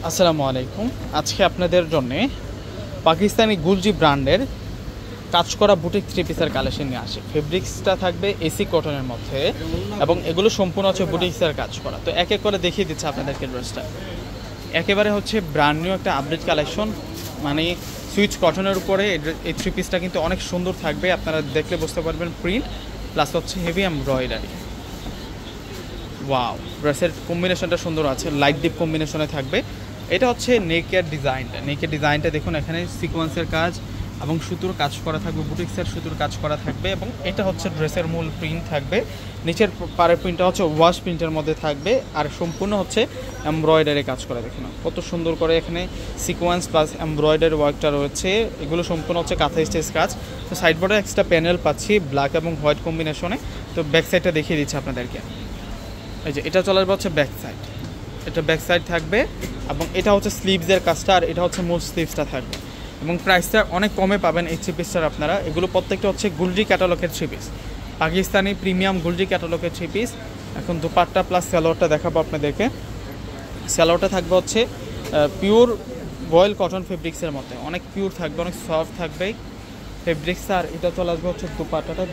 আসসালামু আলাইকুম। আজকে আপনাদের জন্য পাকিস্তানি গুলজি ব্র্যান্ডের কাজ করা বুটিক থ্রি পিসের কালেকশন নিয়ে আসে। ফেব্রিক্সটা থাকবে এসি কটনের মধ্যে এবং এগুলো সম্পূর্ণ হচ্ছে বুটিক্সের কাজ করা। তো এক এক করে দেখিয়ে দিচ্ছে আপনাদেরকে ড্রেসটা। একেবারে হচ্ছে ব্র্যান্ড নিউ একটা আপডেট কালেকশন, মানে সুইচ কটনের উপরে এই থ্রি পিসটা কিন্তু অনেক সুন্দর থাকবে। আপনারা দেখলে বুঝতে পারবেন প্রিন্ট প্লাস হচ্ছে হেভি এমব্রয়ডারি। ওয়াও, ড্রেসের কম্বিনেশনটা সুন্দর আছে, লাইট ডিপ কম্বিনেশনে থাকবে। এটা হচ্ছে নেকের ডিজাইনটা দেখুন, এখানে সিকোয়েন্সের কাজ এবং সুতোর কাজ করা থাকবে, বুটিক্সের সুতোর কাজ করা থাকবে এবং এটা হচ্ছে ড্রেসের মূল প্রিন্ট থাকবে। নিচের পাড়ের প্রিন্টটা হচ্ছে ওয়াশ প্রিন্টের মধ্যে থাকবে আর সম্পূর্ণ হচ্ছে এমব্রয়ডারি কাজ করা। দেখুন কত সুন্দর করে এখানে সিকোয়েন্স প্লাস এমব্রয়ডারি ওয়ার্কটা রয়েছে। এগুলো সম্পূর্ণ হচ্ছে কাঁথা স্টেজ কাজ। তো সাইড বোর্ডে এক্সট্রা প্যানেল পাচ্ছি ব্ল্যাক এবং হোয়াইট কম্বিনেশনে। তো ব্যাক সাইডটা দেখিয়ে দিচ্ছি আপনাদেরকে। এই যে এটা চলে আসবে হচ্ছে ব্যাক সাইড, এটা ব্যাক সাইড থাকবে এবং এটা হচ্ছে স্লিভসের কাজটা আর এটা হচ্ছে মূল স্লিভসটা থাকবে এবং প্রাইসটা অনেক কমে পাবেন এই থ্রি পিসটার আপনারা। এগুলো প্রত্যেকটা হচ্ছে গুলজি ক্যাটালগের থ্রি পিস, পাকিস্তানি প্রিমিয়াম গুলজি ক্যাটালগের থ্রি পিস। এখন দুপাট্টা প্লাস স্যালোয়ারটা দেখাবো আপনাদেরকে। স্যালোয়ারটা থাকবে হচ্ছে পিওর রয়্যাল কটন ফেব্রিক্সের মধ্যে, অনেক পিওর থাকবে, অনেক সফট থাকবে ফেব্রিক্স। আর এটা চলে আসবে হচ্ছে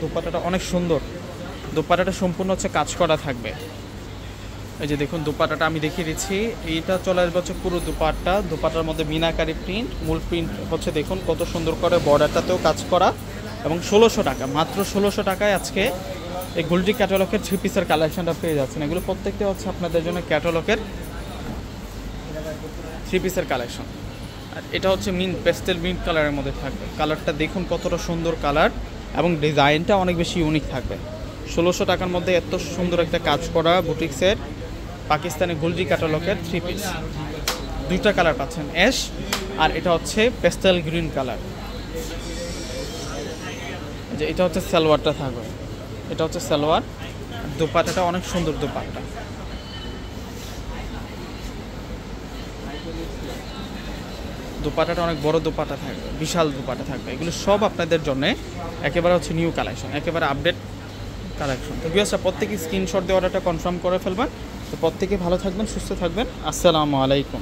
দুপাট্টাটা অনেক সুন্দর। দুপাট্টাটা সম্পূর্ণ হচ্ছে কাজ করা থাকবে। এই যে দেখুন দুপাট্টাটা আমি দেখিয়ে দিচ্ছি। এইটা চলে আসবে হচ্ছে পুরো দুপাট্টার মধ্যে মিনাকারি প্রিন্ট, মূল প্রিন্ট হচ্ছে দেখুন কত সুন্দর করে বর্ডারটাতেও কাজ করা এবং 1600 টাকা, মাত্র 1600 টাকায় আজকে এই গুলজি ক্যাটালগের থ্রি পিসের কালেকশনটা পেয়ে যাচ্ছেন। এগুলো প্রত্যেকটা হচ্ছে আপনাদের জন্য ক্যাটালগের থ্রি পিসের কালেকশন। আর এটা হচ্ছে পেস্টেল মিন্ট কালারের মধ্যে থাকবে। কালারটা দেখুন কতটা সুন্দর কালার এবং ডিজাইনটা অনেক বেশি ইউনিক থাকবে। 1600 টাকার মধ্যে এত সুন্দর একটা কাজ করা বুটিক্সের পাকিস্তানি গুলজি ক্যাটালগের থ্রি পিস। দুইটা কালার পাচ্ছেন, অ্যাশ আর এটা হচ্ছে পেস্টেল গ্রিন কালার। যে এটা হচ্ছে সালোয়ারটা থাকবে, এটা হচ্ছে সালোয়ার। দোপাট্টাটা অনেক সুন্দর দোপাট্টাটা অনেক বড় দোপাট্টা থাকবে, বিশাল দোপাট্টা থাকবে। এগুলো সব আপনাদের জন্য একেবারে হচ্ছে নিউ কালেকশন, একেবারে আপডেট কালেকশন। তো ভিউয়ার্সরা প্রত্যেকে স্ক্রিনশট দিয়ে অর্ডারটা কনফার্ম করে ফেলবেন। তো প্রত্যেকে ভালো থাকবেন, সুস্থ থাকবেন। আসসালামু আলাইকুম।